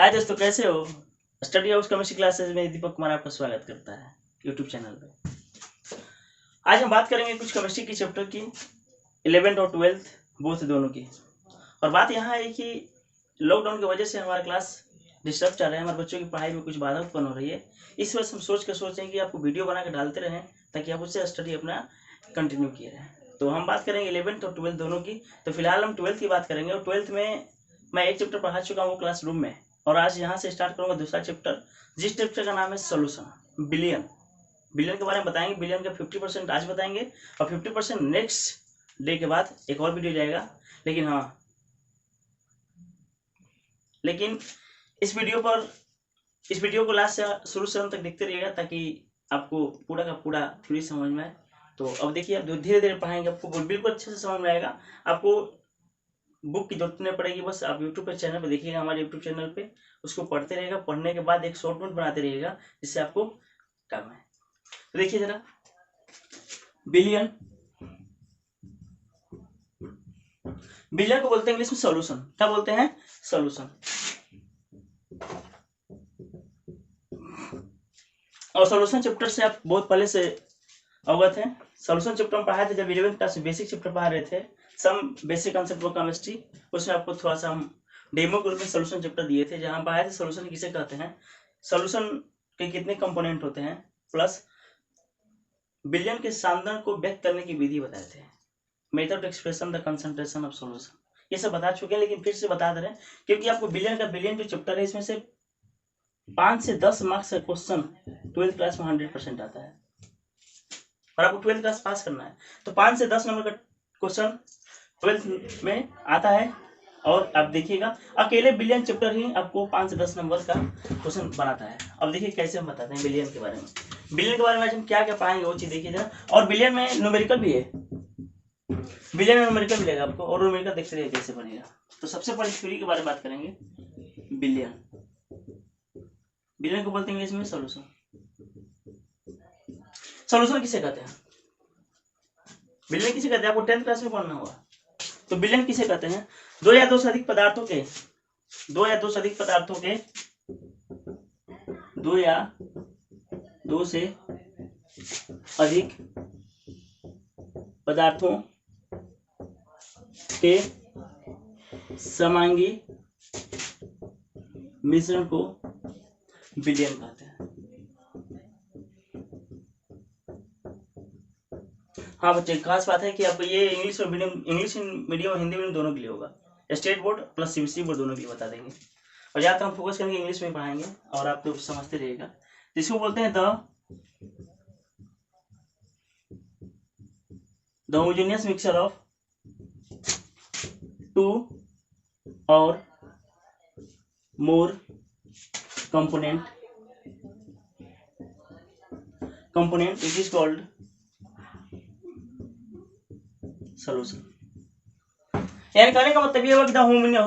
हाय दोस्तों, कैसे हो? स्टडी हाउस केमिस्ट्री क्लासेस में दीपक कुमार आपका स्वागत करता है यूट्यूब चैनल पे। आज हम बात करेंगे कुछ केमिस्ट्री की चैप्टर की, 11th और 12th बोथ दोनों की। और बात यहाँ है कि लॉकडाउन की वजह से हमारा क्लास डिस्टर्ब चल रहा है, हमारे बच्चों की पढ़ाई में कुछ बाधा उत्पन्न हो रही है। इस वजह से हम सोचें कि आपको वीडियो बना के डालते रहें ताकि आप उससे स्टडी अपना कंटिन्यू किए रहें। तो हम बात करेंगे 11th और 12th दोनों की। तो फिलहाल हम 12th की बात करेंगे, और 12th में मैं एक चैप्टर पढ़ा चुका हूँ क्लासरूम में, और आज यहाँ से स्टार्ट करूँगा दूसरा चैप्टर, जिस चैप्टर का नाम है सॉल्यूशन। बिलियन के बारे में बताएंगे। बिलियन का 50% आज बताएंगे और 50% नेक्स्ट डे के बाद एक और वीडियो जाएगा। लेकिन इस वीडियो को लास्ट से शुरू से अंत तक देखते रहिएगा ताकि आपको पूरा का पूरा थ्योरी समझ में आए। तो अब देखिए, आप धीरे धीरे पढ़ाएंगे, आपको बिल्कुल अच्छे से समझ में आएगा। आपको बुक की जरूरत नहीं पड़ेगी, बस आप यूट्यूब पे चैनल पे देखिएगा, हमारे यूट्यूब चैनल पे उसको पढ़ते रहेगा। पढ़ने के बाद एक शॉर्ट नोट बनाते रहिएगा जिससे आपको काम है। तो देखिए जरा, बिलियन को बोलते हैं इंग्लिश में सॉल्यूशन। क्या बोलते हैं? सॉल्यूशन। और सॉल्यूशन चैप्टर से आप बहुत पहले से अवगत हैं। सॉल्यूशन चैप्टर में पढ़ाए थे जब 11th क्लास में बेसिक चैप्टर पढ़ा रहे थे, some basic concept of chemistry. उसमें आपको थोड़ा सा हम डेमो के रूप में सॉल्यूशन चैप्टर दिए थे, जहां पढ़ाए थे सॉल्यूशन किसे कहते हैं, सॉल्यूशन के कितने कंपोनेंट होते हैं, प्लस बिलियन के सांद्रण को व्यक्त करने की विधि बताए थे, method expression the concentration of solution. ये सब बता चुके हैं, लेकिन फिर से बता दे रहे हैं क्योंकि आपको बिलियन जो चैप्टर है इसमें से 5 से 10 मार्क्स का क्वेश्चन 12th क्लास में 100% आता है और आपको 12th क्लास पास करना है। तो 5 से 10 नंबर का क्वेश्चन 12th में आता है। और आप देखिएगा, अकेले बिलियन चैप्टर ही आपको 5 से 10 नंबर का क्वेश्चन बनाता है। अब देखिए कैसे हम बताते हैं बिलियन के बारे में। बिलियन के बारे में आज हम क्या क्या पढ़ाएंगे वो चीज देखिए जरा। और बिलियन में न्यूमेरिकल भी है, बिलियन में न्यूमेरिकल मिलेगा आपको, और न्यूमेरिकल देखते रहिए कैसे बनेगा। तो सबसे पहले थ्योरी के बारे में बात करेंगे। बिलियन को बोलते हैं इंग्लिश में सॉल्यूशन। सॉल्यूशन किसे कहते हैं? बिलियन किसे कहते हैं? आपको 10th क्लास में पढ़ना होगा। तो बिलियन किसे कहते हैं? दो या दो से अधिक पदार्थों के दो या दो से अधिक पदार्थों के समांगी मिश्रण को बिलियन कहते हैं। हाँ बच्चे, खास बात है कि आपको ये इंग्लिश मीडियम हिंदी मीडियम दोनों के लिए होगा। State board plus CBSE board दोनों के लिए बता देंगे। और ज्यादातर हम फोकस करेंगे इंग्लिश में पढ़ाएंगे और आप लोग समझते रहिएगा। इसको बोलते हैं the homogeneous mixture of two और more component it is called solution। यानी कहने का मतलब ये हुआ कि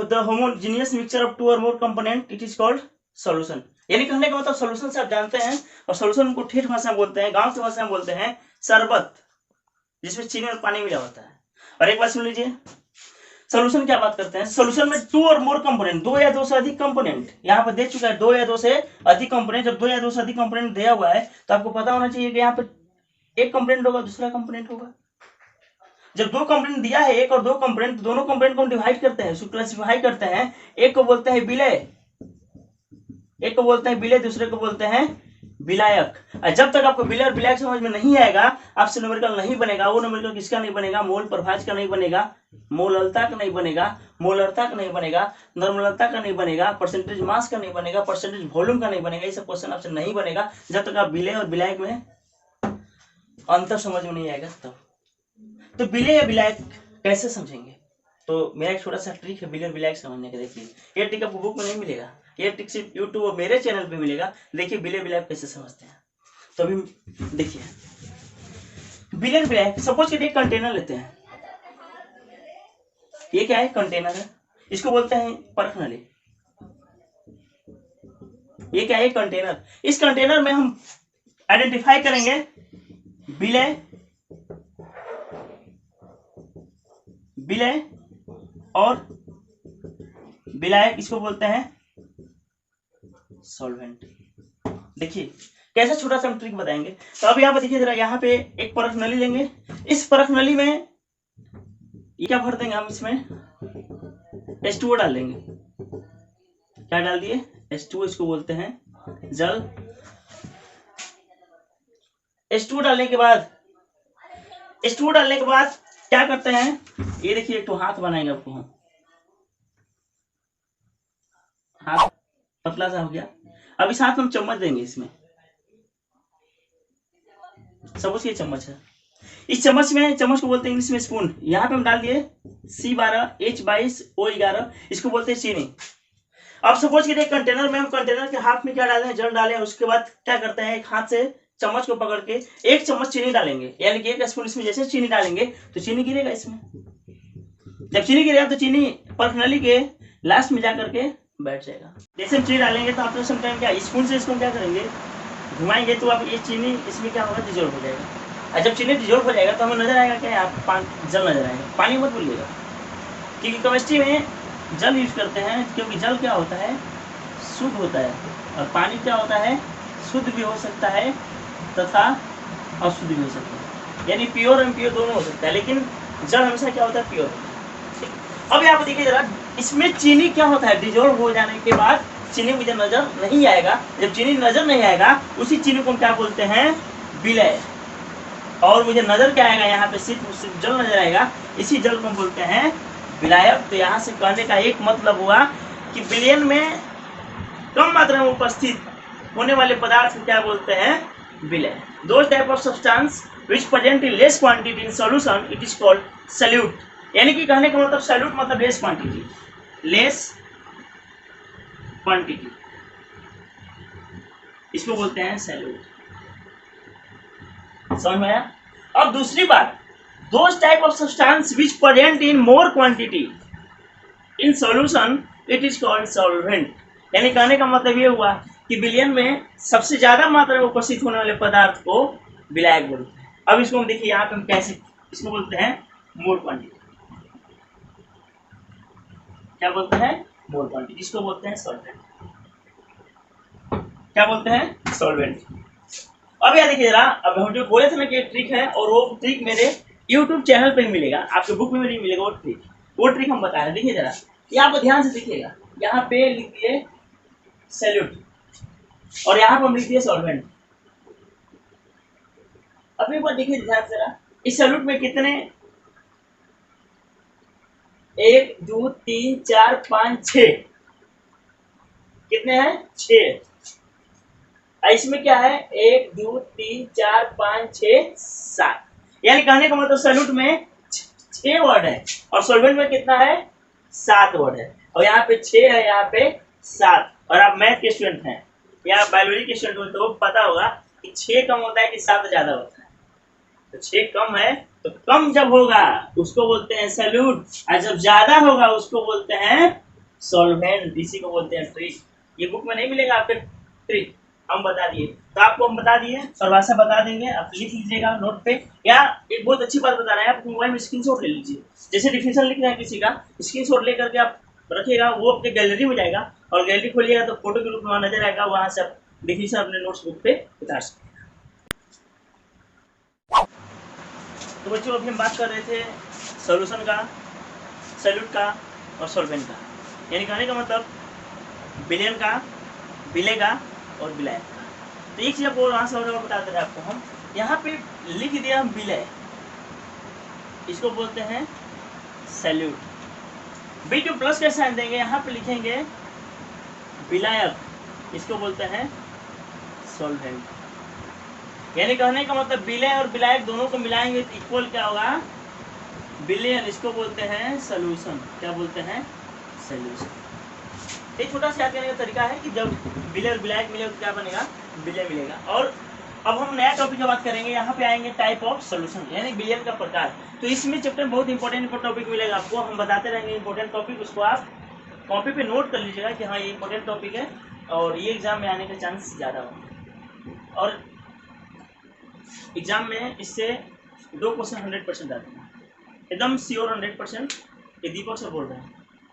the homogeneous mixture of two और more component it is called solution. यानी कहने का मतलब सॉल्यूशन से आप जानते हैं, और सॉल्यूशन को ठेठ भाषा में बोलते हैं, गांव की भाषा में बोलते हैं शरबत, जिसमें चीनी और पानी मिला होता है। और एक बात सुन लीजिए, सॉल्यूशन क्या बात करते हैं? सॉल्यूशन में टू और मोर कंपोनेंट, दो या दो से अधिक कंपोनेंट, यहाँ पर दे चुका है दो या दो से अधिक कंपोनेंट। जब दो या दो से अधिक कंपोनेंट दिया हुआ है तो आपको पता होना चाहिए कि यहाँ पे एक कंपोनेंट होगा, दूसरा कंपोनेंट होगा। जब दो कंपोनेंट दिया है, एक और दो कंपोनेंट, दोनों कंपोनेंट को डिवाइड करते हैं, उसको क्लासिफाई करते हैं। एक को बोलते हैं विलय, दूसरे को बोलते हैं विलायक। जब तक आपको विलय और विलायक समझ में नहीं आएगा, आपसे न्यूमेरिकल नहीं बनेगा। वो न्यूमेरिकल किसका नहीं बनेगा? मोल प्रभाज का नहीं बनेगा, मोललता का नहीं बनेगा, मोलरता का नहीं बनेगा, नॉर्मलता का नहीं बनेगा, परसेंटेज मास का नहीं बनेगा, परसेंटेज वॉल्यूम का नहीं बनेगा। ये सब क्वेश्चन आपसे नहीं बनेगा जब तक आप विलय और विलायक में अंतर समझ में नहीं आएगा तब। तो विलय या विलायक कैसे समझेंगे? तो मेरा एक छोटा सा ट्रिक है विलय और विलायक समझने का। देखिए, ये ट्रिक आपको बुक में नहीं मिलेगा, ये ट्रिक सिर्फ यूट्यूब और मेरे चैनल पे मिलेगा। देखिए विलय विलायक कैसे समझते हैं। तो अभी देखिए, विलय विलायक, सपोज कि एक कंटेनर लेते हैं। ये क्या है? कंटेनर है, इसको बोलते हैं परख नली। ये क्या है? कंटेनर। इस कंटेनर में हम आइडेंटिफाई करेंगे विलय और विलायक, इसको बोलते हैं सॉल्वेंट। देखिए कैसे छोटा सा हम ट्रिक बताएंगे। तो अब यहाँ पे देखिए जरा, यहाँ पे एक परख नली लेंगे। इस परख नली में ये क्या भर देंगे हम, इसमें H2O डाल देंगे। क्या डाल दिए? H2O, इसको बोलते हैं जल। H2O डालने के बाद क्या करते हैं, ये देखिए एक तो हाथ बनाएंगे आपको हम, हाथ पतला सा हो गया। अब इस हाथ में हम चम्मच देंगे, इसमें सबसे ये चम्मच है। इस चम्मच को बोलते हैं इंग्लिश में स्पून। यहाँ पे हम डाल दिए C12H22O11, इसको बोलते हैं चीनी। अब सपोज कीजिए कंटेनर में, हम कंटेनर के हाथ में क्या डालें, जल डालें। उसके बाद क्या करते हैं, एक हाथ से चम्मच को पकड़ के 1 चम्मच चीनी डालेंगे, यानी कि 1 स्पून इसमें जैसे चीनी डालेंगे तो चीनी गिरेगा इसमें। जब चीनी गिरेगा तो चीनी परख नली के लास्ट में जाकर के बैठ जाएगा। जैसे हम चीनी डालेंगे तो आप लोग समझेंगे क्या, स्पून से इसको क्या करेंगे, घुमाएंगे तो अब ये चीनी इसमें क्या होगा, डिजोल्व हो जाएगा। और जब चीनी डिजोल्व हो जाएगा तो हमें नजर आएगा क्या, यहाँ जल नजर आएगा। पानी मत भूलिएगा, क्योंकि केमिस्ट्री में जल यूज करते हैं, क्योंकि जल क्या होता है, शुद्ध होता है, और पानी क्या होता है, शुद्ध भी हो सकता है तथा अशुद्ध भी हो सकता है, यानी प्योर एंड इम्प्योर दोनों हो सकता है, लेकिन जल हमेशा क्या होता है, प्योर। अब यहाँ पे देखिए जरा, इसमें चीनी क्या होता है, डिजोल्व हो जाने के बाद चीनी मुझे नजर नहीं आएगा। जब चीनी नजर नहीं आएगा, उसी चीनी को हम क्या बोलते हैं, विलय। और मुझे नजर क्या आएगा, यहाँ पे सिर्फ जल नजर आएगा, इसी जल को हम बोलते हैं विलायक। तो यहाँ से कहने का एक मतलब हुआ कि विलयन में कम मात्रा में उपस्थित होने वाले पदार्थ को क्या बोलते हैं, विलय। Those type of substance which present in less quantity in solution, it is called solute। यानी कि कहने का मतलब solute मतलब लेस क्वांटिटी, इसको बोलते हैं solute। समझ में आया? अब दूसरी बात, those type of substance which present in more quantity in solution, it is called solvent। यानी कहने का मतलब ये हुआ कि विलयन में सबसे ज्यादा मात्रा में उपस्थित होने वाले पदार्थ को विलायक बोलते हैं। अब इसको हम देखिए यहाँ पे हम कैसे, इसको बोलते हैं मोर क्वांटिटी। क्या बोलते हैं, मोर क्वांटिटी, इसको बोलते हैं सॉल्वेंट। क्या बोलते हैं, सॉल्वेंट। अब यह देखिए जरा, अब हम जो बोले थे ना कि ट्रिक है, और वो ट्रिक मेरे YouTube चैनल पे मिलेगा, आपके बुक में नहीं मिलेगा। वो ट्रिक हम बता रहे हैं। देखिए जरा, ये आप ध्यान से देखिएगा, यहाँ पे लिख दिए सैल्यूट और यहाँ पर हम लिख दिए सॉल्वेंट। अब एक बार देखिए ध्यान से जरा, इस सैल्यूट में कितने, 1 2 3 4 5 6, कितने हैं, 6। इसमें क्या है, 1 2 3 4 5 6 7, यानी कहने का मतलब सैल्यूट में 6 वर्ड है और सॉल्वेंट में कितना है, 7 वर्ड है। और यहाँ पे 6 है, यहाँ पे 7। और आप मैथ के स्टूडेंट हैं या बायोलॉजी के स्टूडेंट हो तो पता होगा कि 6 कम होता है कि 7 ज्यादा होता है। तो 6 कम है, तो कम जब होगा उसको बोलते हैं सैल्यूट, और जब ज्यादा होगा उसको बोलते हैं सॉल्वेंट। इसी को बोलते हैं ट्रिक। ये बुक में नहीं मिलेगा आपके ट्रिक, हम बता दिए। तो आपको हम बता दिए, परिभाषा बता देंगे, आप लिख लीजिएगा नोट पे। या एक बहुत अच्छी बात बता रहे हैं, आप मोबाइल में स्क्रीनशॉट ले लीजिए। जैसे डिफिनेशन लिख रहे हैं किसी का, स्क्रीनशॉट लेकर के आप रखिएगा, वो अपने गैलरी में जाएगा, और गैलरी खोलिएगा तो फोटो के रूप में नजर आएगा, वहां से आप डिफिनेशन अपने नोट्स बुक पे उतार सकते हैं। तो बच्चों अभी हम बात कर रहे थे सॉल्यूशन का, सैल्यूट का और सॉल्वेंट का, यानी कहने का मतलब विलयन का, विलय का और विलायक का। तो एक चीज आपको वहां से और बताते रहे आपको, हम यहाँ पे लिख दिया हम विलय, इसको बोलते हैं सैल्यूट। बीच में प्लस का साइन देंगे, यहाँ पे लिखेंगे विलायक, इसको बोलते हैं सॉल्वेंट। यानी कहने का मतलब विलय और विलायक दोनों को मिलाएंगे तो इक्वल क्या होगा, विलयन, इसको बोलते हैं सॉल्यूशन। क्या बोलते हैं, सॉल्यूशन। एक छोटा सा याद करने का तरीका है कि जब विलय और विलायक मिले तो क्या बनेगा, विलय मिलेगा। और अब हम नया टॉपिक की बात करेंगे, यहाँ पे आएंगे टाइप ऑफ सॉल्यूशन, यानी विलयन का प्रकार। तो इसमें चैप्टर बहुत इंपॉर्टेंट टॉपिक मिलेगा आपको, हम बताते रहेंगे इंपॉर्टेंट टॉपिक, उसको आप कॉपी पे नोट कर लीजिएगा कि हाँ ये इंपॉर्टेंट टॉपिक है और ये एग्जाम में आने के चांस ज़्यादा होंगे। और एग्जाम में इससे 2 क्वेश्चन 100% आते हैं, एकदम श्योर 100%, ये दीपक से बोल रहे हैं।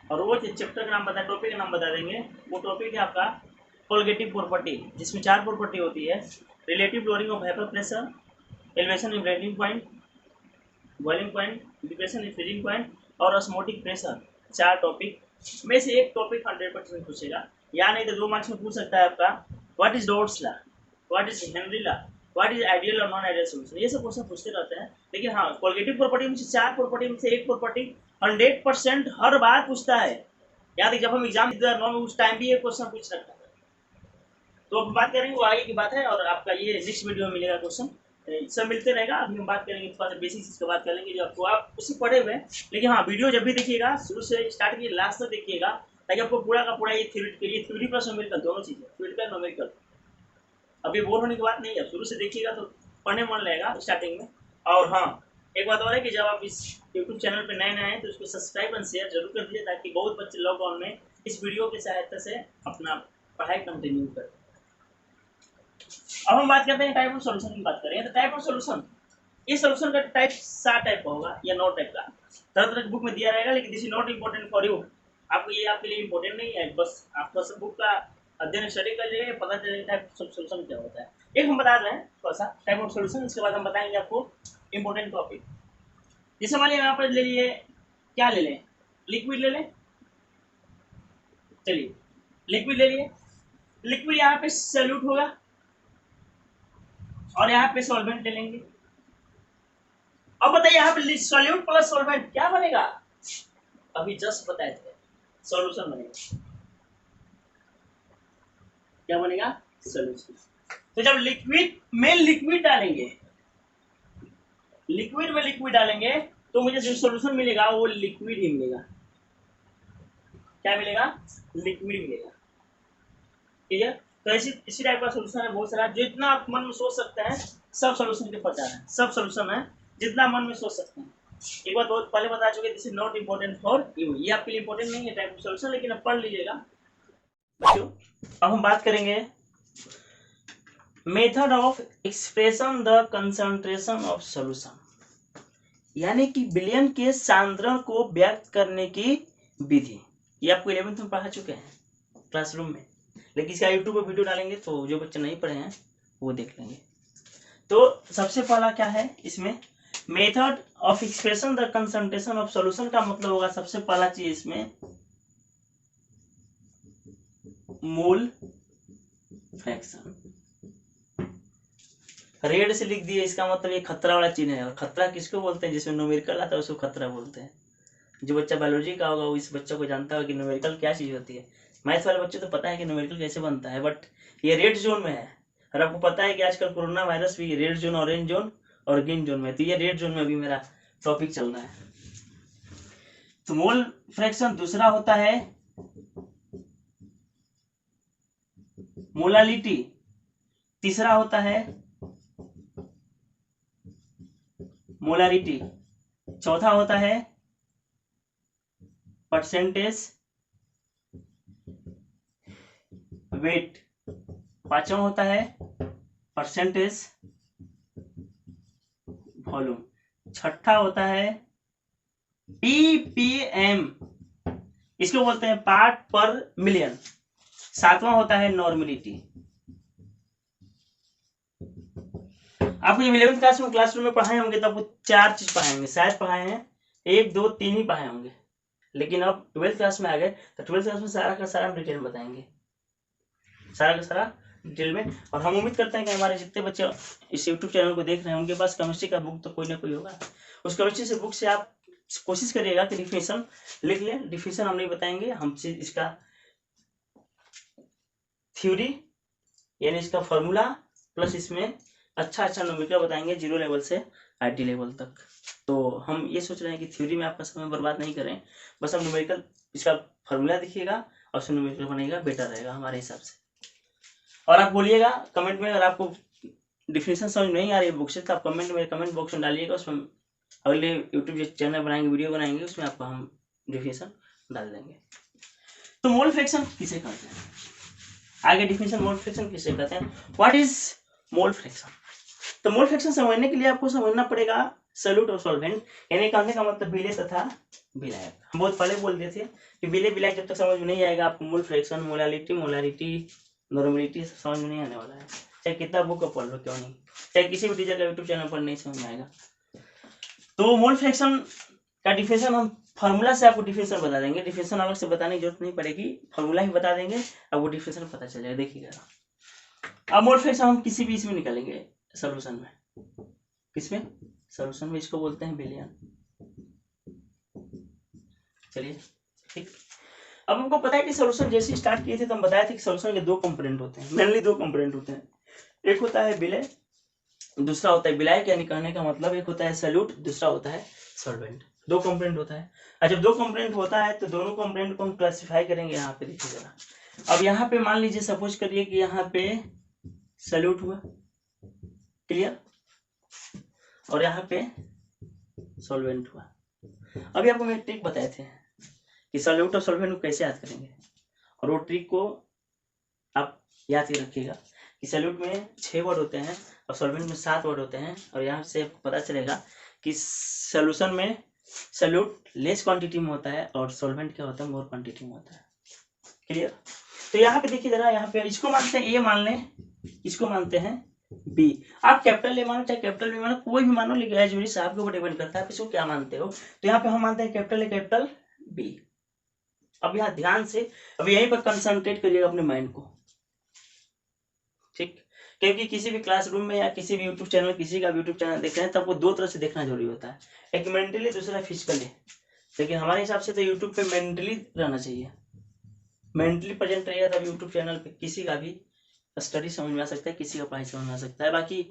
और वो चैप्टर का नाम बता, टॉपिक का नाम बता देंगे, वो टॉपिक है आपका कोलगेटिव प्रॉपर्टी, जिसमें 4 प्रॉपर्टी होती है, relative lowering of vapour pressure, elevation in braiding point, boiling point, depression in freezing point और ऑस्मोटिक प्रेशर। 4 टॉपिक में से एक टॉपिक 100% पूछेगा, या नहीं तो 2 मार्क्स में पूछ सकता है आपका what is dots law, what is Henry law, what is ideal और नॉन आइडियल सॉल्यूशन। ये सब क्वेश्चन पूछते रहते हैं। लेकिन हाँ, कोलगेटिव प्रॉपर्टी में से 4 प्रॉपर्टी में से एक प्रॉपर्टी 100% हर बार पूछता है। याद है जब हम एग्जाम उस टाइम भी ये क्वेश्चन पूछ रखा है। तो अब बात करेंगे, वो आगे की बात है, और आपका ये नेक्स्ट वीडियो में मिलेगा क्वेश्चन, सब मिलते रहेगा। अभी हम बात करेंगे थोड़ा सा बेसिक चीज का बात कर लेंगे जो आपको आप उसी पढ़े हुए हैं। लेकिन हाँ, वीडियो जब भी देखिएगा शुरू से स्टार्ट कीजिए लास्ट तक देखिएगा, ताकि आपको पूरा का पूरा ये थ्योरी प्लस न्यूमेरिकल दोनों चीजें, थ्योरिटिकल न्यूमेरिकल, अभी बोर होने की बात नहीं है। शुरू से देखिएगा तो पढ़ने मन लगेगा स्टार्टिंग में। और हाँ, एक बात और है कि जब आप इस यूट्यूब चैनल पर नए हैं तो इसको सब्सक्राइब एंड शेयर जरूर कर दीजिए, ताकि बहुत बच्चे लॉकडाउन में इस वीडियो की सहायता से अपना पढ़ाई कंटिन्यू करें। अब हम बात करते हैं टाइप ऑफ सॉल्यूशन की बात करें तो टाइप ऑफ सॉल्यूशन, इस सॉल्यूशन का टाइप 7 टाइप का होगा या 9 टाइप का, तरह तरह की बुक में दिया रहेगा। लेकिन this is not important for you, आपको ये आपके लिए इम्पोर्टेंट नहीं है। बस आप बस बुक का अध्ययन स्टडी कर लीजिए, पता चलेगा टाइप ऑफ सॉल्यूशन क्या होता है। एक हम बता रहे हैं थोड़ा सा टाइप ऑफ सॉल्यूशन, इसके बाद हम बताएंगे आपको इम्पोर्टेंट टॉपिक। जैसे मान लिया यहाँ पर ले लिए, क्या ले लें, लिक्विड ले लें, चलिए लिक्विड ले लिए। लिक्विड यहाँ पे सॉल्यूट होगा और यहाँ पे सॉल्वेंट ले लेंगे। अब बताइए यहाँ पे सॉल्यूट प्लस सॉल्वेंट क्या बनेगा, अभी जस्ट बताए थे, सॉल्यूशन बनेगा। क्या बनेगा, सॉल्यूशन। तो जब लिक्विड में लिक्विड डालेंगे, लिक्विड में लिक्विड डालेंगे तो मुझे जो सॉल्यूशन मिलेगा वो लिक्विड ही मिलेगा। क्या मिलेगा, लिक्विड मिलेगा। ठीक है, तो इसी टाइप का सॉल्यूशन है बहुत सारा, जितना आप मन में सोच सकते हैं सब सॉल्यूशन के प्रकार है, सब सॉल्यूशन है जितना मन में सोच सकते हैं। एक बार बहुत पहले बता चुके, this is not important for you, ये आपके लिए इम्पोर्टेंट नहीं है टाइप ऑफ सॉल्यूशन, लेकिन आप पढ़ लीजिएगा बच्चों। अब हम बात करेंगे method of expression the concentration of solution, यानी कि विलयन के सांद्रण को व्यक्त करने की विधि। ये आपको 11th में पढ़ा चुके हैं क्लासरूम में, लेकिन इसका यूट्यूब पर वीडियो डालेंगे तो जो बच्चे नहीं पढ़े हैं वो देख लेंगे। तो सबसे पहला क्या है इसमें, method of expression the concentration of solution का मतलब होगा सबसे पहला चीज इसमें मोल फ्रैक्शन। रेड से लिख दिए, इसका मतलब ये खतरा वाला चिन्ह है। और खतरा किसको बोलते हैं, जिसमें न्यूमेरिकल आता है उसको खतरा बोलते हैं। जो बच्चा बायोलॉजी का होगा वो इस बच्चे को जानता होगा कि न्यूमेरिकल क्या चीज होती है। मैथ्स वाले बच्चे तो पता है कि न्यूमेरिकल कैसे बनता है, बट ये रेड जोन में है। और आपको पता है कि आजकल कोरोना वायरस भी रेड जोन, ऑरेंज जोन और ग्रीन जोन में, तो ये रेड जोन में अभी मेरा टॉपिक चल रहा है। तो मोल फ्रैक्शन, दूसरा होता है मोलालिटी, तीसरा होता है मोलारिटी, चौथा होता है परसेंटेज वेट, पांचवा होता है परसेंटेज वॉल्यूम, छठा होता है पीपीएम, इसको बोलते हैं पार्ट पर मिलियन, सातवां होता है नॉर्मलिटी। आपको जब 11th क्लास में क्लासरूम में पढ़ाए होंगे तो आपको 4 चीज पढ़ाएंगे, शायद पढ़ाए हैं 1 2 3 ही पढ़ाए होंगे। लेकिन अब 12th क्लास में आ गए तो 12th क्लास में सारा का सारा डिटेल में बताएंगे, सारा का सारा डिटेल में। और हम उम्मीद करते हैं कि हमारे जितने बच्चे इस यूट्यूब चैनल को देख रहे हैं उनके पास केमिस्ट्री का बुक तो कोई ना कोई होगा। उस केमिस्ट्री से बुक से आप कोशिश करिएगा कि डिफिनेशन लिख लें। डिफिनेशन हम नहीं बताएंगे, हम इसका थ्योरी यानी इसका फॉर्मूला प्लस इसमें अच्छा न्यूमेरिकल बताएंगे 0 लेवल से IT लेवल तक। तो हम ये सोच रहे हैं कि थ्योरी में आपका समय बर्बाद नहीं करें, बस हम न्यूमेरिकल इसका फॉर्मूला दिखिएगा और उससे न्यूमेरिकल बनेगा, बेटर रहेगा हमारे हिसाब से। और आप बोलिएगा कमेंट में, अगर आपको डिफिनेशन समझ नहीं आ रही है बुक से तो आप कमेंट बॉक्स में डालिएगा, उसमें अगले यूट्यूब चैनल बनाएंगे, वीडियो बनाएंगे, उसमें आपको हम डिफिनेशन डाल देंगे। तो मोल फ्रैक्शन किसे कहते हैं, आगे डिफिनेशन मोल फ्रैक्शन किसे कहते हैं, व्हाट इज मोल फ्रैक्शन। तो मोल फ्रैक्शन समझने के लिए आपको समझना पड़ेगा सॉल्यूट और सॉल्वेंट, यानी कहने का मतलब विलेय तथा विलायक। हम बहुत पहले बोल दिए थे कि विलेय विलायक जब तक समझ में नहीं आएगा आपको mole fraction, molality, molarity, normality समझ में नहीं आने वाला है, चाहे कितना बुक पढ़ लो क्यों नहीं, चाहे किसी भी टीचर का यूट्यूब चैनल पर नहीं समझ में आएगा। तो मोल फ्रैक्शन का डिफिनेशन हम फार्मूला से आपको डिफिनेशन बता देंगे, डिफिनेशन अलग से बताने की जरूरत नहीं पड़ेगी, फार्मूला ही बता देंगे, अब वो डिफिनेशन पता चल जाएगा। देखिएगा अब मोल फ्रैक्शन हम किसी भी इसमें निकालेंगे, सोल्यूशन में, किसमें, सोल्यूशन में, इसको बोलते हैं बिलियन। चलिए ठीक, अब हमको पता है कि सोल्यूशन जैसे स्टार्ट किए थे तो हम बताए थे कि सोल्यूशन के दो कंपोनेंट होते हैं, मेनली दो कंपोनेंट होते हैं, एक होता है विलय, दूसरा होता है विलायक, यानी कहने का मतलब एक होता है सॉल्यूट, दूसरा होता है सॉल्वेंट, दो कंपोनेंट होता है। और जब दो कंपोनेंट होता है तो दोनों कंपोनेंट को हम क्लासिफाई करेंगे। यहाँ पे देखिए जरा, अब यहाँ पे मान लीजिए सपोज करिए कि यहाँ पे सॉल्यूट हुआ, क्लियर, और यहाँ पे सॉल्वेंट हुआ। अभी आपको मैं ट्रिक बताए थे कि सॉल्यूट और सॉल्वेंट को कैसे याद करेंगे, और वो ट्रिक को आप याद ही रखिएगा कि सॉल्यूट में 6 वर्ड होते हैं और सॉल्वेंट में 7 वर्ड होते हैं, और यहाँ से पता चलेगा कि सॉल्यूशन में सॉल्यूट लेस क्वांटिटी में होता है और सॉल्वेंट क्या होता है, मोर क्वांटिटी में होता है, क्लियर। तो यहाँ पे देखिए जरा, यहाँ पे इसको मानते हैं ए मान लें, इसको मानते हैं बी, आप कैपिटल ए मानो चाहे कैपिटल बी मानो, कोई भी मानो, लेकिन एज यूजुअल आपके ऊपर डिपेंड करता है आप इसको क्या मानते हो। तो यहाँ पे हम मानते हैं कैपिटल ए कैपिटल बी। अब यहाँ ध्यान से अब यहीं पर कंसंट्रेट करिएगा अपने माइंड को, ठीक, क्योंकि किसी भी क्लासरूम में या किसी भी यूट्यूब चैनल, किसी का यूट्यूब चैनल देख रहे हैं तो आपको दो तरह से देखना जरूरी होता है, एक मेंटली, दूसरा फिजिकली। लेकिन हमारे हिसाब से तो यूट्यूब पे मेंटली रहना चाहिए, मेंटली प्रेजेंट रहेगा तब यूट्यूब चैनल पे किसी का भी स्टडी समझ में आ सकता है, किसी का पढ़ाई समझ में आ सकता है। बाकी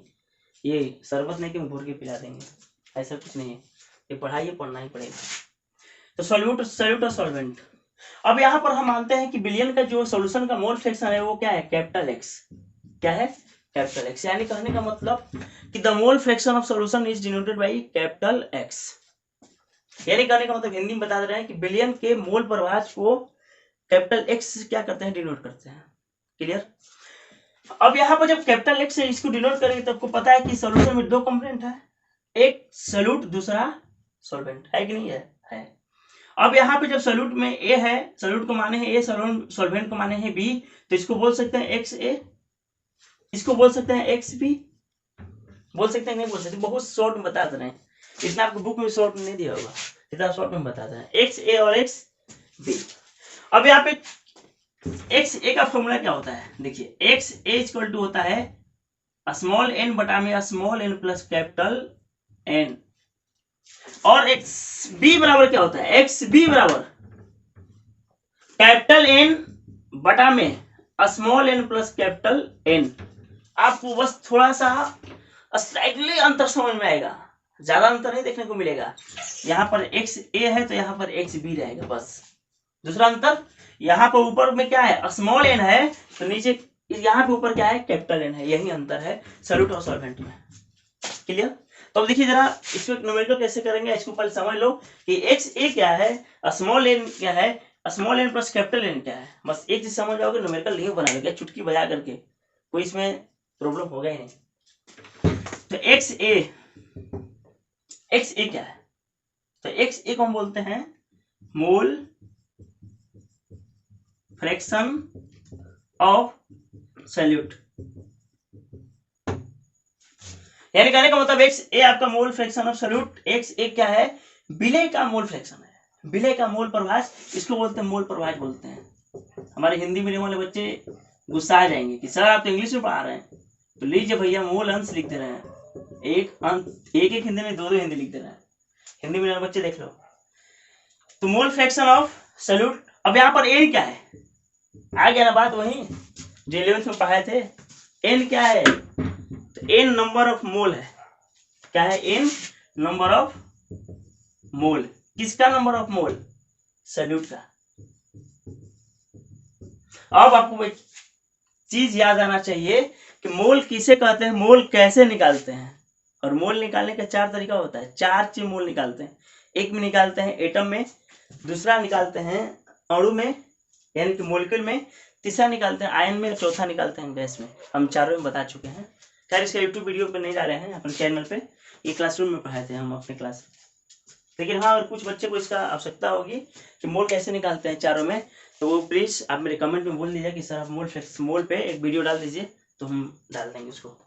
ये शरबत नहीं कि हम घोर के पिला देंगे, ऐसा कुछ नहीं है, ये पढ़ाई है, पढ़ना ही पड़ेगा। तो सॉल्यूट, सॉल्यूट और सॉल्वेंट। अब यहाँ पर हम मानते हैं कि बिलियन का जो सॉल्यूशन का मोल फ्रैक्शन है वो क्या है, कैपिटल एक्स, क्या है, कैपिटल एक्स, यानी कहने का मतलब कि the mole fraction of solution is denoted by capital x, यानी कहने का मतलब हिंदी में बता रहे हैं कि बिलियन के मोल प्रभाज को कैपिटल एक्स क्या करते हैं, डिनोट करते हैं, क्लियर। अब यहाँ पर जब कैपिटल एक्स से इसको डिनोट करेंगे तो आपको पता है कि सॉल्यूशन में दो कंपोनेंट है, एक सॉल्यूट दूसरा सॉल्वेंट, है कि नहीं है। अब यहाँ पे जब सॉल्यूट में ए है, सॉल्यूट को माने हैं ए, सॉल्वेंट को माने हैं बी, तो इसको बोल सकते हैं एक्स ए, इसको बोल सकते हैं एक्स बी, बोल सकते हैं नहीं बोल सकते, बहुत शॉर्ट में बता रहे हैं, इतना आपको बुक में शॉर्ट में नहीं दिया होगा, इतना शॉर्ट में बता रहे हैं, एक्स ए और एक्स बी। अब यहाँ पे एक्स ए का फॉर्मूला क्या होता है, देखिए एक्स ए इक्वल टू होता है स्मॉल एन बटा में small N plus capital n, और एक्स बी बराबर क्या होता है, एक्स बी बराबर कैपिटल एन बटा में small N plus capital n. आपको बस थोड़ा सा स्लाइटली अंतर समझ में आएगा, ज्यादा अंतर नहीं देखने को मिलेगा, यहाँ पर एक्स ए है तो यहाँ पर एक्स बी रहेगा बस। दूसरा अंतर, यहाँ पर ऊपर में क्या है, स्मॉल एन है तो नीचे यहाँ पे ऊपर क्या है, कैपिटल एन है, यही अंतर है सॉल्यूट और सॉल्वेंट में, क्लियर। तो अब देखिए जरा इसको न्यूमेरिकल कैसे करेंगे, इसको पहले समझ लो कि एक्स ए क्या है, स्मॉल एन क्या है, small N plus capital N क्या है, बस एक चीज समझ जाओगे, न्यूमेरिकल नहीं बना लोगे चुटकी बजा करके, कोई इसमें प्रॉब्लम होगा ही नहीं। तो एक्स ए क्या है, तो एक्स ए को हम बोलते हैं मोल फ्रैक्शन ऑफ सॉल्यूट, यानी कहने का मतलब एक्स ए आपका mole fraction of solute, X A क्या है, विलय का मोल फ्रैक्शन है, विलय का मोल प्रभाज, इसको बोलते हैं मोल प्रभाज बोलते हैं। हमारे हिंदी मीडियम वाले बच्चे गुस्सा आ जाएंगे कि सर आप तो इंग्लिश में पढ़ा रहे हैं, तो लीजिए भैया मोल अंश लिख दे रहे हैं, एक अंश, एक एक हिंदी में दो हिंदी लिख दे रहे हैं, हिंदी मीडियम बच्चे देख लो। तो मोल फ्रैक्शन ऑफ सॉल्यूट, अब यहाँ पर एन क्या है, आ गया ना बात वही जो 11th में पढ़ाए थे, एन क्या है, तो एन नंबर ऑफ मोल है, क्या है, एन नंबर ऑफ मोल, किसका नंबर ऑफ मोल, सॉल्यूट का। अब आपको एक चीज याद आना चाहिए कि मोल किसे कहते हैं, मोल कैसे निकालते हैं, और मोल निकालने का 4 तरीका होता है, 4 चीज मोल निकालते हैं, एक में निकालते हैं एटम में, दूसरा निकालते हैं अणु में यानी कि मोलिक्यूल में, तीसरा निकालते हैं आयन में, चौथा निकालते हैं गैस में। हम चारों में बता चुके हैं, खैर इसका यूट्यूब वीडियो पे नहीं डाले हैं, अपने चैनल पे, ये क्लासरूम में पढ़ाए थे हम अपने क्लास, लेकिन हाँ, अगर कुछ बच्चे को इसका आवश्यकता होगी कि मोल कैसे निकालते हैं चारों में, तो वो प्लीज़ आप मेरे कमेंट में बोल दीजिए कि सर आप मोल पे एक वीडियो डाल दीजिए, तो हम डाल देंगे उसको।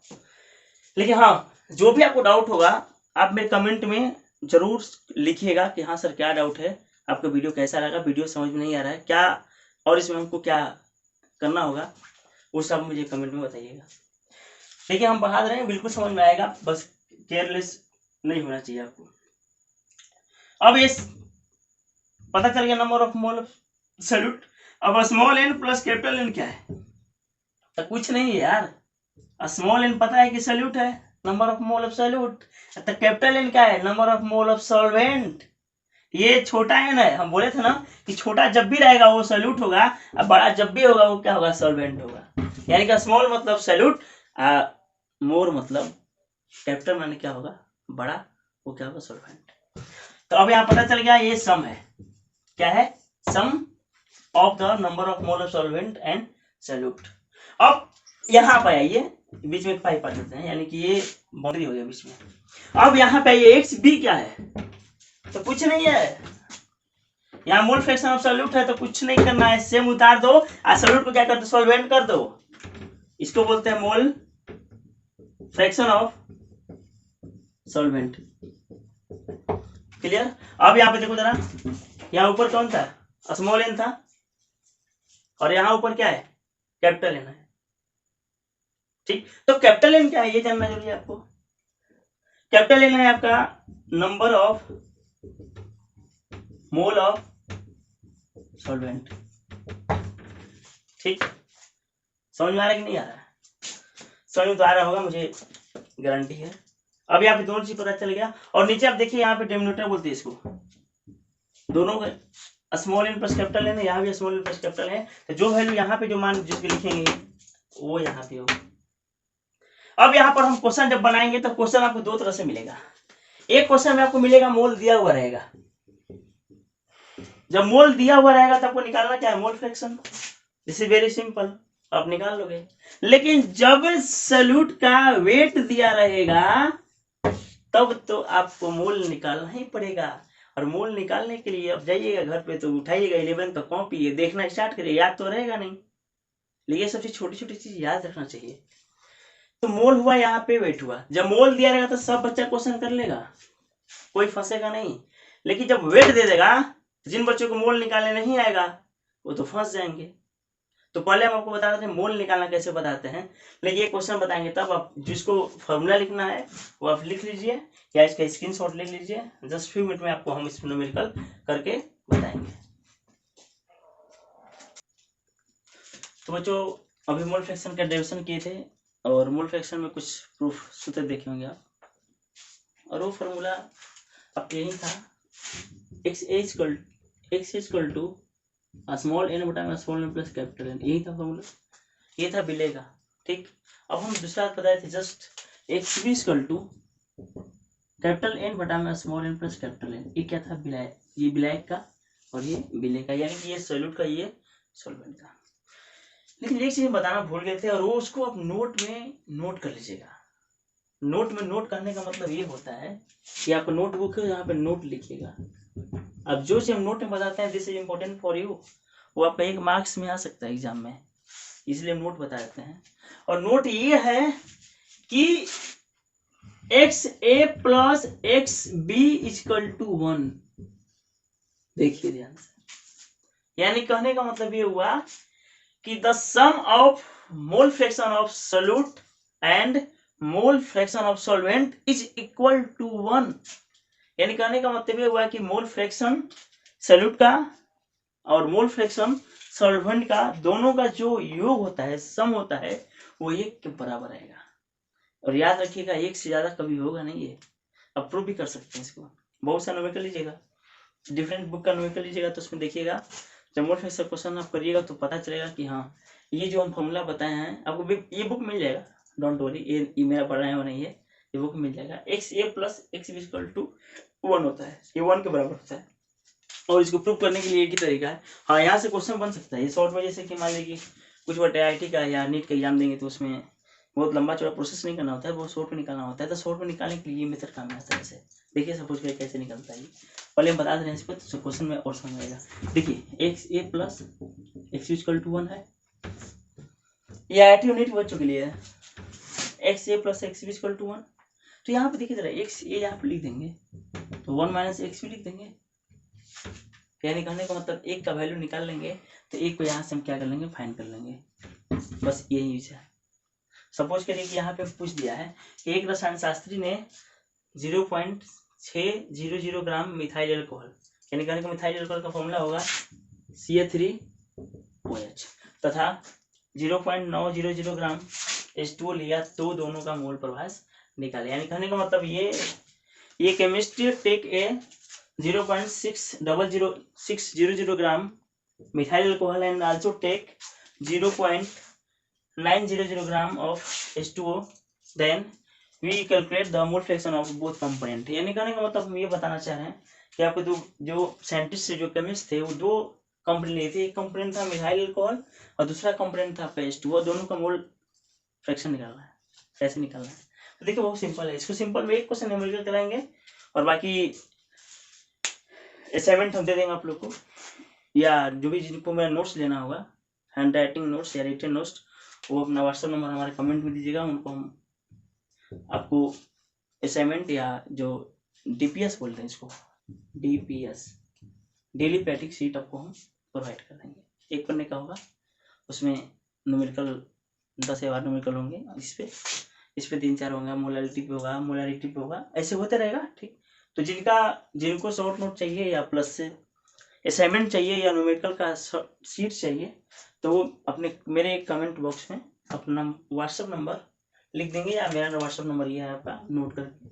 लेकिन हाँ, जो भी आपको डाउट होगा आप मेरे कमेंट में ज़रूर लिखिएगा कि हाँ सर क्या डाउट है, आपका वीडियो कैसा लगा, वीडियो समझ में नहीं आ रहा है क्या, और इसमें हमको क्या करना होगा, वो सब मुझे कमेंट में बताइएगा। देखिए हम पढ़ा रहे हैं, बिल्कुल समझ में आएगा, बस केयरलेस नहीं होना चाहिए आपको। अब ये पता चल गया number of mole of solute. अब small N plus capital N क्या है, तो कुछ नहीं है यार, स्मॉल एन पता है कि सॉल्यूट है, number of mole of solute, तो कैपिटल एन क्या है, number of mole of solvent. ये छोटा एन है, हम बोले थे ना कि छोटा जब भी रहेगा वो सॉल्यूट होगा, और बड़ा जब भी होगा वो क्या होगा, सॉल्वेंट होगा। यानी कि स्मॉल मतलब सॉल्यूट, मोर मतलब कैपिटल माने क्या होगा, बड़ा, वो क्या होगा, सॉल्वेंट। तो अब यहाँ पता चल गया ये सम है, क्या है, sum of the number of mole of solvent and solute. अब यहाँ पे आइए, बीच में पाइप आ देते हैं, यानी कि ये बाउंड्री हो गया बीच में। अब यहाँ पे ये एक्स बी क्या है, तो कुछ नहीं है, यहाँ मोल फ्रैक्शन ऑफ सॉल्यूट है, तो कुछ नहीं करना है, सेम उतार दो और सॉल्यूट को क्या कर दो, सॉल्वेंट कर दो। इसको बोलते हैं मोल फ्रैक्शन ऑफ सॉल्वेंट। क्लियर। अब यहाँ पे देखो जरा, यहाँ ऊपर कौन था, स्मॉल एन था, और यहाँ ऊपर क्या है, कैपिटल एन है। ठीक, तो कैपिटल एन क्या है ये जानना जरूरी है आपको। कैपिटल एन है आपका number of mole of solvent. ठीक, समझ में आ रहा है कि नहीं आ रहा है, समझ में तो आ रहा होगा, मुझे गारंटी है। अब यहाँ पे दोनों चीज पता चल गया, और नीचे आप देखिए यहाँ पे डिनोमिनेटर बोलते हैं इसको, दोनों का small N plus capital n है, यहाँ भी स्मॉल एन प्लस कैपिटल है, तो जो वैल्यू यहाँ पे जो मान जिसको लिखेंगे वो यहाँ पे होगा। अब यहाँ पर हम क्वेश्चन जब बनाएंगे तो क्वेश्चन आपको दो तरह से मिलेगा। एक क्वेश्चन में आपको मिलेगा मोल दिया हुआ रहेगा, जब मोल दिया हुआ रहेगा तो आपको निकालना क्या है, mole fraction. This is very simple, आप निकाल लोगे। लेकिन जब सॉल्यूट का वेट दिया रहेगा तब तो आपको मोल निकालना ही पड़ेगा, और मोल निकालने के लिए अब जाइएगा घर पे तो उठाइएगा 11 का कॉपी, ये देखना स्टार्ट करिए, याद तो रहेगा नहीं, लेकिन ये सबसे छोटी छोटी चीज याद रखना चाहिए। तो मोल हुआ, यहाँ पे वेट हुआ, जब मोल दिया रहेगा तो सब बच्चा क्वेश्चन कर लेगा, कोई फंसेगा नहीं। लेकिन जब वेट दे देगा, जिन बच्चों को मोल निकालने नहीं आएगा वो तो फंस जाएंगे। तो पहले हम आपको बता रहे थे मोल निकालना कैसे बताते हैं, लेकिन ये क्वेश्चन बताएंगे तब आप जिसको फॉर्मूला लिखना है वो आप लिख लीजिए, या इसका स्क्रीनशॉट ले लीजिए, जस्ट फ्यू मिनट में आपको हम इसमें न्यूमेरिकल करके बताएंगे। तो बच्चों अभी मोल फ्रैक्शन का डेरिवेशन किए थे, और मोल फ्रैक्शन में कुछ प्रूफ सूत्र देखे होंगे आप, और वो फॉर्मूला आपके यही था, x equal to small N बटा small N plus capital N, यही था फॉर्मूला, ये था बिले का। ठीक, अब हम दूसरा बताए थे, just x b equal to capital n बटा में small N plus capital n, ये क्या था, बिलायक, ये बिलायक का और ये बिले का, यानी कि ये सॉल्यूट का ये सॉल्वेंट का। लेकिन एक चीज बताना भूल गए थे, और वो उसको आप नोट में नोट कर लीजिएगा। नोट में नोट करने का मतलब ये होता है कि आपको नोटबुक है, यहाँ पे नोट लिखिएगा। अब जो चीज हम नोट में बताते हैं, this is important for you, वो आपका 1 मार्क्स में आ सकता है एग्जाम में, इसलिए हम नोट बता देते हैं। और नोट ये है कि x a plus x b equal to 1, देखिए ध्यान से, यानी कहने का मतलब ये हुआ कि the sum of mole fraction of solute and mole fraction of solvent is equal to 1। यानी कहने का मतलब ये हुआ कि मोल फ्रैक्शन सॉल्यूट का और मोल फ्रैक्शन सॉल्वेंट का दोनों का जो योग होता है, सम होता है, वो 1 के बराबर रहेगा। और याद रखिएगा 1 से ज्यादा कभी होगा नहीं, ये आप प्रूव भी कर सकते हैं इसको। बहुत सा न्यूमेरिकल लीजिएगा, डिफरेंट बुक का न्यूमेरिकल लीजिएगा, तो उसमें देखिएगा जब मोल फ्रैक्शन क्वेश्चन आप करिएगा तो पता चलेगा कि हाँ ये जो हम फॉर्मूला बताए हैं आपको, ये बुक मिल जाएगा, डोंट वरी, ये मेरा पढ़ा है वो नहीं है, ये बुक मिल जाएगा। X a plus x b equal to 1 होता है, ये 1 के बराबर होता है, और इसको प्रूव करने के लिए एक ही तरीका है। हाँ, यहाँ से क्वेश्चन बन सकता है ये शॉर्ट में, जैसे कि मान लीजिए कुछ बटे IIT का या नीट का एग्जाम देंगे तो उसमें बहुत लंबा चौड़ा प्रोसेस नहीं करना होता है, बहुत शॉर्ट में निकालना होता है, तो शॉर्ट में निकालने के लिए ये मेथड काम आता है। ऐसे देखिए सपोज कैसे निकलता है, पहले हम बता दे रहे हैं इस पर, तो क्वेश्चन में और समझ आएगा। देखिए x a plus x equal to 1 है, ये आईटी यूनिट बच्चों के लिए है। X a plus x equal to 1, तो यहाँ पे देखिए जरा एक्स ए यहाँ पे लिख देंगे तो 1 माइनस एक्स भी लिख देंगे। क्या निकालने का मतलब एक का वैल्यू निकाल लेंगे तो एक को यहाँ से हम क्या कर लेंगे, फाइंड कर लेंगे, बस यही यूज है। सपोज करिए कि यहाँ पे पूछ दिया है एक रसायन शास्त्री ने 0.600 ग्राम मिथाइल एल्कोहल, क्या निकालने का मिथाइल एल्कोहल का फॉर्मूला होगा CH3OH तथा 0.900 ग्राम H2O लिया तो दोनों का मोल प्रभास निकाले। यानी कहने का मतलब ये chemist take a 0.600 gram methyl alcohol and also take 0.900 gram of H2O, then we calculate the mole fraction of both component. यानी कहने का मतलब हम ये बताना चाह रहे हैं कि आपको जो साइंटिस्ट जो केमिस्ट थे वो दो कंपोनेंट लिए थे, एक कंपोनेंट था मिथाइल अल्कोहल और दूसरा कंपोनेंट था आपका H2O, दोनों का मोल फ्रैक्शन निकालना है। कैसे निकालना है तो देखिए बहुत सिंपल है, इसको सिंपल में एक क्वेश्चन न्यूमेरिकल कराएंगे और बाकी असाइनमेंट हम दे देंगे आप लोग को, या जो भी जिनको मेरा नोट्स लेना होगा, हैंड राइटिंग नोट्स या रिटन नोट्स, वो अपना व्हाट्सएप नंबर हमारे कमेंट में दीजिएगा, उनको हम आपको असाइनमेंट या जो DPS बोलते हैं इसको, DPS डेली प्रैक्टिस शीट आपको हम प्रोवाइड कर देंगे। एक पन्ने का होगा, उसमें न्यूमेरिकल 10 या 12 न्यूमेरिकल होंगे, इस पे 3-4 होंगे, मोलारिटी पे होगा, मोलारिटी पे होगा, ऐसे होते रहेगा। ठीक, तो जिनको शॉर्ट नोट चाहिए या प्लस से असाइनमेंट चाहिए या न्यूमेरिकल का शीट चाहिए तो वो अपने मेरे कमेंट बॉक्स में अपना व्हाट्सएप नंबर लिख देंगे, या मेरा व्हाट्सएप नंबर ये है आपका, नोट करके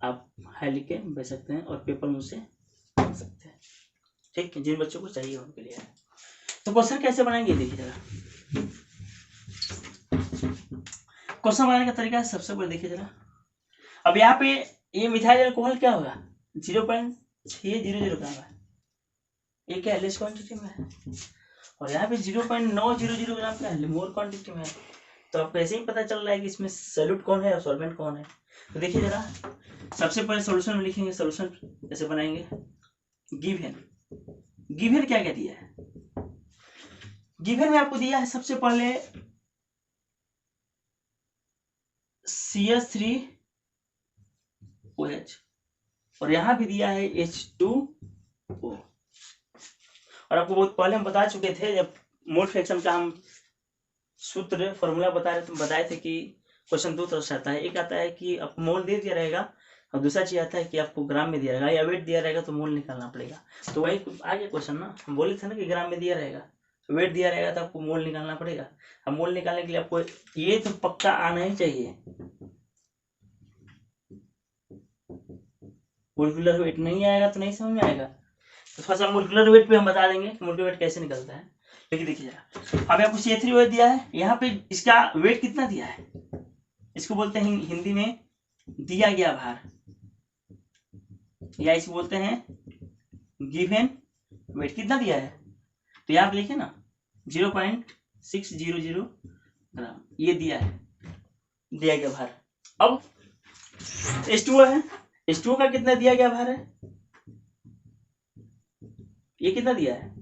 आप हाई लिख के भेज सकते हैं और पेपर मुझसे मांग सकते हैं। ठीक, जिन बच्चों को चाहिए उनके लिए। तो क्वेश्चन कैसे बनाएंगे देखिए जरा, क्वेश्चन बनाने का तरीका है। सबसे पहले देखिए जरा, अब यहाँ पे ये मिथाइल अल्कोहल क्या होगा 0.600 ग्राम है, ये क्या लेस क्वांटिटी में है, और यहाँ पे 0.900 ग्राम क्या है, मोर क्वांटिटी में है। तो आपको ऐसे ही पता चल रहा है कि इसमें सॉल्यूट कौन है और सॉल्वेंट कौन है। तो देखिए जरा, सबसे पहले सॉल्यूशन में लिखेंगे, सॉल्यूशन कैसे बनाएंगे। गिवन क्या क्या दिया है, गिवन में आपको दिया है सबसे पहले CH3OH और यहाँ भी दिया है H2O। और आपको बहुत पहले हम बता चुके थे, जब मोल फ्रैक्शन का हम सूत्र फॉर्मूला बताए थे कि क्वेश्चन दो तरह से आता है, एक आता है कि आपको मोल दे दिया रहेगा और दूसरा चीज आता है कि आपको ग्राम में दिया रहेगा या वेट दिया रहेगा तो मोल निकालना पड़ेगा। तो वही आगे क्वेश्चन ना, हम बोले थे ना कि ग्राम में दिया रहेगा, वेट दिया रहेगा तो आपको मोल निकालना पड़ेगा। अब मोल निकालने के लिए आपको ये तो पक्का आना ही चाहिए, मोलिकुलर वेट नहीं आएगा तो नहीं समझ में आएगा। तो थोड़ा सा मोलिकुलर वेट पे हम बता देंगे कि मोलिकुलर वेट कैसे निकलता है। लेकिन देखिए जरा, अब आपको CH3OH दिया है, यहाँ पे इसका वेट कितना दिया है, इसको बोलते हैं हिंदी में दिया गया भार, या इसे बोलते हैं गिवन वेट। कितना दिया है तो यहाँ पे लिखे ना 0.600 ग्राम, ये दिया है, दिया गया भार। अब H2O है, H2O का कितना दिया गया भार है, ये कितना दिया है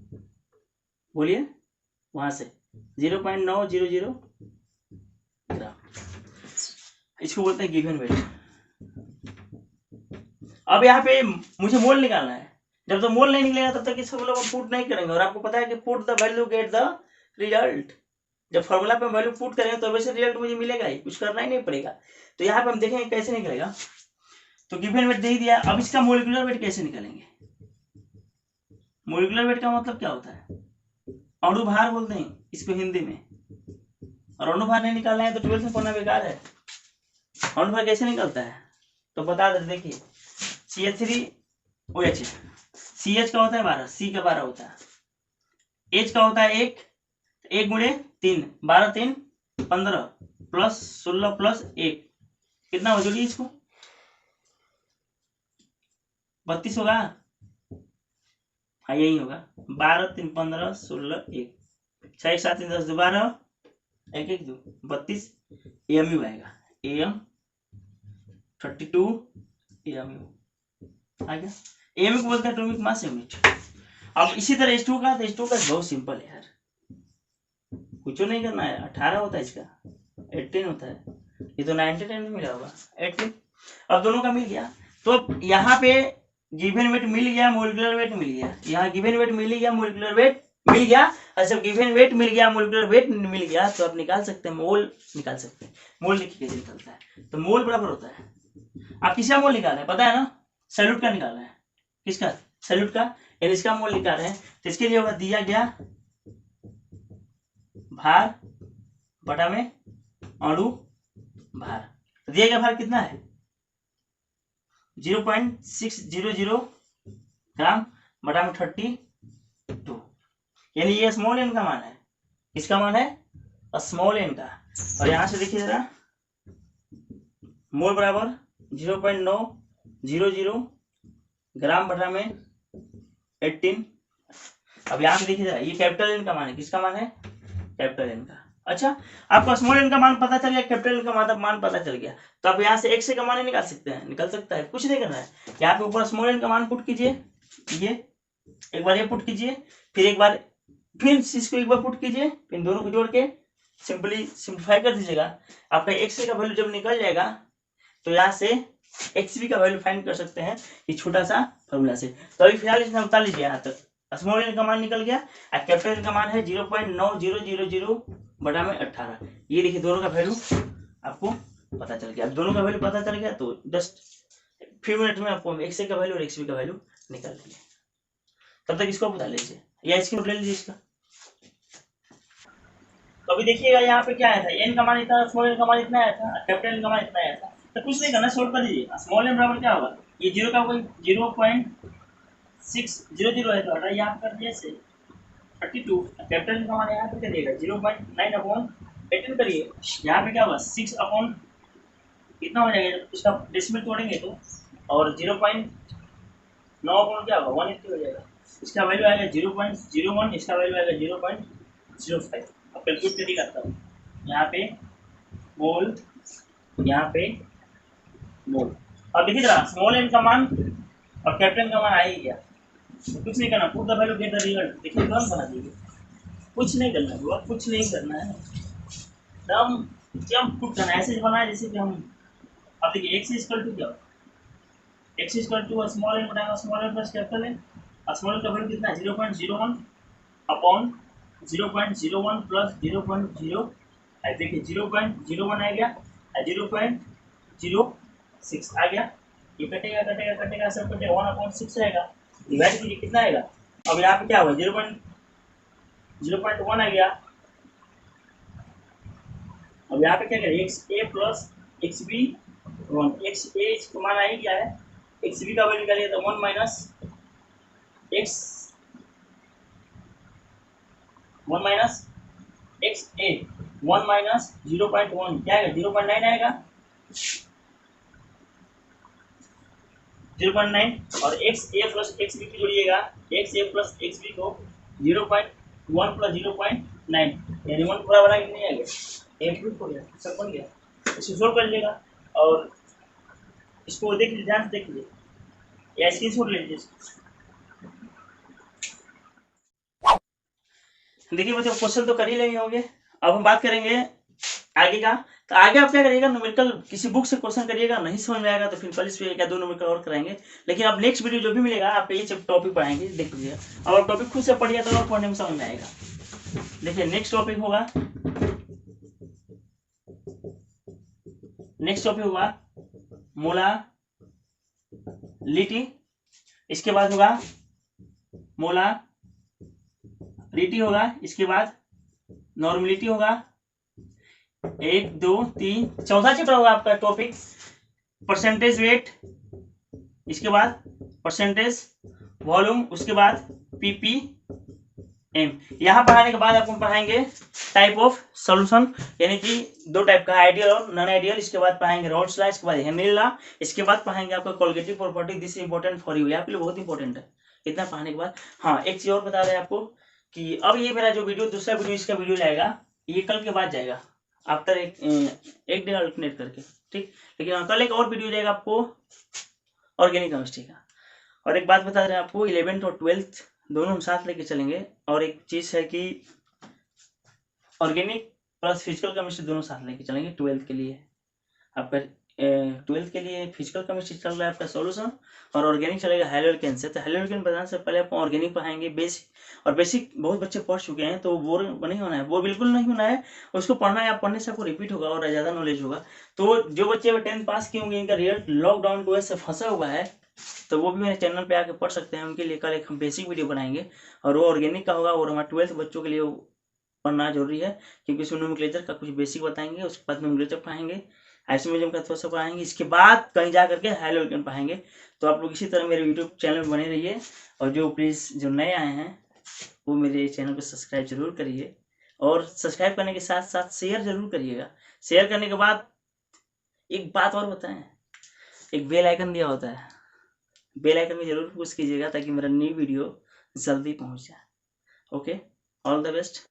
बोलिए, वहां से 0.900 ग्राम, इसको बोलते हैं गिवन वेट। अब यहाँ पे मुझे मोल निकालना है, जब तक मोल नहीं निकलेगा तब तक इसको हम पुट नहीं करेंगे। और आपको पता है कि put the value get the result, जब फॉर्मूला पे वैल्यू पुट करेंगे तो वैसे रिजल्ट मुझे मिलेगा ही, कुछ करना ही नहीं पड़ेगा। तो यहाँ पे हम देखेंगे कैसे निकलेगा। तो गिवन वेट दे ही दिया, अब इसका मोलिकुलर वेट कैसे निकालेंगे। मोलिकुलर वेट का मतलब क्या होता है, अणु भार बोलते हैं इसको हिंदी में, और अणु भार नहीं निकालना है तो 12th में पढ़ना बेकार है। अणु भार कैसे निकलता है तो बता दे, देखिए CH3OH, CH का होता है 12, C का 12 होता है, H का होता है 1, 1 गुणे 3, 12 3 15 प्लस 16 प्लस 1 कितना हो, जोड़िए इसको 32 होगा, हाँ यही होगा, 12 3 15 16 1 6 1 7 3 10 12 1 1 2 32 AMU आएगा, AM 32 AMU आ गया। एम को बोलते हैं एटॉमिक मास यूनिट। अब इसी तरह H2 का, तो H2 का बहुत सिंपल है यार, कुछ नहीं करना है। 18 होता है इसका, 18 होता है, ये तो 99 में मिला होगा 18। अब दोनों का मिल गया, तो यहाँ पे गिवन वेट मिल गया, मोलिकुलर वेट मिल गया, यहाँ गिवन वेट मिल गया, मोलिकुलर वेट मिल गया। और जब गिवन वेट मिल गया, मोलिकुलर वेट मिल गया, तो आप निकाल सकते हैं, मोल निकाल सकते हैं। मोल देखिए कैसे निकलता है, तो मोल बराबर होता है, आप किसका मोल निकाल रहे हैं पता है ना, सैल्यूट का निकाल रहे हैं, किसका, सैल्यूट का, यानी इसका मोल निकाल रहे हैं। तो इसके लिए होगा दिया गया भार बटा में अणु भार, तो दिया गया भार कितना है 0.600 ग्राम बटा में 32, यानी ये स्मॉल एन का मान है, किसका मान है, स्मॉल एन का। और यहां से देखिए जरा, मोल बराबर 0.900 ग्राम बटा में 18। अब यहां से देखिए जरा, ये कैपिटल एन का मान है, किसका मान है, कैपिटल एन का। अच्छा, आपको स्मॉल एन का मान पता चल गया, कैपिटल एन का मान पता चल गया, तो आप यहाँ से एक से का मान निकाल सकते हैं, निकल सकता है, कुछ नहीं करना है। यहाँ पे ऊपर स्मॉल एन का मान पुट कीजिए, ये एक बार ये पुट कीजिए, फिर एक बार फिर इसको एक बार पुट कीजिए, फिर दोनों को जोड़ के सिंपली सिंप्लीफाई कर दीजिएगा। आपका एक्स का वैल्यू जब निकल जाएगा, तो यहाँ से एक्स का वैल्यू फाइंड कर सकते हैं, ये छोटा सा फॉर्मूला से। तो अभी फिलहाल इसमें उतार लीजिए, यहाँ तक स्मॉल एन का मान निकल गया, और कैपिटल एन का मान है 0.9000 बटा में 18। ये देखिए दोनों का वैल्यू आपको पता चल गया। अब दोनों का वैल्यू पता चल गया, तो जस्ट फ्यू मिनट में आपको एक्स का वैल्यू और एक्स का वैल्यू निकाल लेंगे। तब तक इसको बता लीजिए, या इसकी नोट ले लीजिए इसका। तो अभी देखिएगा यहाँ पे क्या आया था, एन का मान इतना, स्मॉल एन का मान इतना आया था, कैपिटल एन का मान इतना आया था। तो कुछ नहीं करना, सॉल्व कर दीजिए। स्मॉल एन बराबर क्या होगा, ये 0 का कोई 0.600 है, तो हटा यहाँ कर दिए से 32। कैपिटल एन का मान यहाँ पे करिएगा 0.9/18 करिए, यहाँ पे क्या होगा 6 अपॉन कितना हो जाएगा, इसका डेसिमल तोड़ेंगे तो, और 0.9 अपॉन क्या होगा 180 हो जाएगा। इसका वैल्यू आएगा 0.01, इसका वैल्यू आएगा 0.05। अब कैलकुलेट करके करता हूँ, यहाँ पे मोल, यहाँ पे मोल। अब देखिए जरा, स्मॉल एन का मान और कैपिटल का मान आ ही गया, कुछ नहीं करना, put the value get the result. देखिए तुरंत बना दीजिए, कुछ नहीं करना है, कुछ नहीं करना है, एकदम जंप पुट करना है, ऐसे बनाए जैसे कि हम। अब देखिए एक्स इक्वल टू क्या, X equal to small N बटा small N plus capital N. Small N का वैल्यू कितना है 0.01 अपॉन 0.01 प्लस 0.0, देखिए 0.01 आ गया, 0.06 आ गया, ये कटेगा कटेगा कटेगा सब कटेगा, 1/6 रहेगा, डिवाइड कीजिए कितना आएगा। अब यहाँ पे क्या हुआ 0.1 आ गया। अब यहाँ पे क्या करें, x a plus x B 1, x ए इसको मान आ ही गया है, एक्स बी का वैल्यू निकालिए तो 1 माइनस एक्स ए 1 माइनस 0.1 क्या आएगा 0.9 आएगा, 0.9। और x a plus x B को जोड़िएगा, x a plus x B को 0.1 प्लस 0.9, यानी 1 पूरा बना कि नहीं आ गया, इंक्लूड हो गया, सब बन गया। इसको सोल्व कर लीजिएगा, और इसको देख लीजिए, ध्यान से देख लीजिए, या स्क्रीनशॉट ले लीजिए। देखिए बच्चों, क्वेश्चन तो कर ही लेंगे होंगे। अब हम बात करेंगे आगे का। तो आगे आप क्या करिएगा, न्यूमेरिकल किसी बुक से क्वेश्चन करिएगा, नहीं समझ में आएगा तो फिर कल इस पे क्या 2 न्यूमेरिकल और कराएंगे। लेकिन अब नेक्स्ट वीडियो जो भी मिलेगा, आप ये टॉपिक पढ़ाएंगे, देख लीजिएगा। और टॉपिक खुद से पढ़िए तो और पढ़ने में समझ में आएगा। देखिए नेक्स्ट टॉपिक होगा, मोलालिटी, इसके बाद होगा मोलारिटी होगा, इसके बाद नॉर्मलिटी होगा, 1 2 3 चौथा चैप्टर होगा आपका टॉपिक परसेंटेज वेट, इसके बाद परसेंटेज वॉल्यूम, उसके बाद पीपीएम। यहाँ पढ़ाने के बाद आपको पढ़ाएंगे टाइप ऑफ सॉल्यूशन, यानी कि 2 टाइप का, आइडियल और नॉन आइडियल। इसके बाद पढ़ाएंगे रॉल्स लॉ, इसके बाद हेनरी लॉ, इसके बाद पढ़ाएंगे आपका colligative property. This important for you, आपके लिए बहुत इंपॉर्टेंट है। इतना पढ़ाने के बाद हाँ एक चीज और बता रहे हैं आपको कि अब ये मेरा जो वीडियो, दूसरा वीडियो इसका वीडियो जाएगा, ये कल के बाद जाएगा, आफ्टर एक डे अल्टरनेट करके, ठीक। लेकिन कल एक और वीडियो जाएगा आपको ऑर्गेनिक केमिस्ट्री का। और एक बात बता रहे हैं आपको, 11th और 12th दोनों हम साथ लेके चलेंगे। और एक चीज़ है कि ऑर्गेनिक प्लस फिजिकल केमिस्ट्री दोनों साथ लेके चलेंगे 12th के लिए। आपका 12th के लिए फिजिकल केमिस्ट्री चल रहा है आपका सॉल्यूशन, और ऑर्गेनिक चलेगा हेलोल्केन से। तो हेलोल्केन बताने से पहले आपको ऑर्गेनिक पढ़ाएंगे बेसिक, और बेसिक बहुत बच्चे पढ़ चुके हैं तो बोर नहीं होना है, बोर बिल्कुल नहीं होना है। उसको पढ़ना है, आप पढ़ने से आपको रिपीट होगा और ज़्यादा नॉलेज होगा। तो जो बच्चे 10th पास किए होंगे, इनका रिजल्ट लॉकडाउन की वजह से फंसा हुआ है, तो वो भी मेरे चैनल पे आके पढ़ सकते हैं। उनके लिए कल एक हम बेसिक वीडियो बनाएंगे, और वो ऑर्गेनिक का होगा, और हमारे 12th बच्चों के लिए पढ़ना जरूरी है, क्योंकि उसमें नोमेनक्लेचर का कुछ बेसिक बताएंगे, उसके बाद नोमेनक्लेचर पढ़ाएंगे, आइसोमेरिज्म का थोड़ा सा पढ़ाएंगे, इसके बाद कहीं जा करके हेलोल्केन पढ़ाएंगे। तो आप लोग इसी तरह मेरे यूट्यूब चैनल में बने रहिए, और जो प्लीज़ जो नए आए हैं वो मेरे चैनल को सब्सक्राइब जरूर करिए, और सब्सक्राइब करने के साथ साथ शेयर जरूर करिएगा। शेयर करने के बाद एक बात और बताएं, एक बेल आइकन दिया होता है, बेल आइकन में जरूर पुश कीजिएगा ताकि मेरा न्यू वीडियो जल्दी पहुंच जाए। Okay, all the best.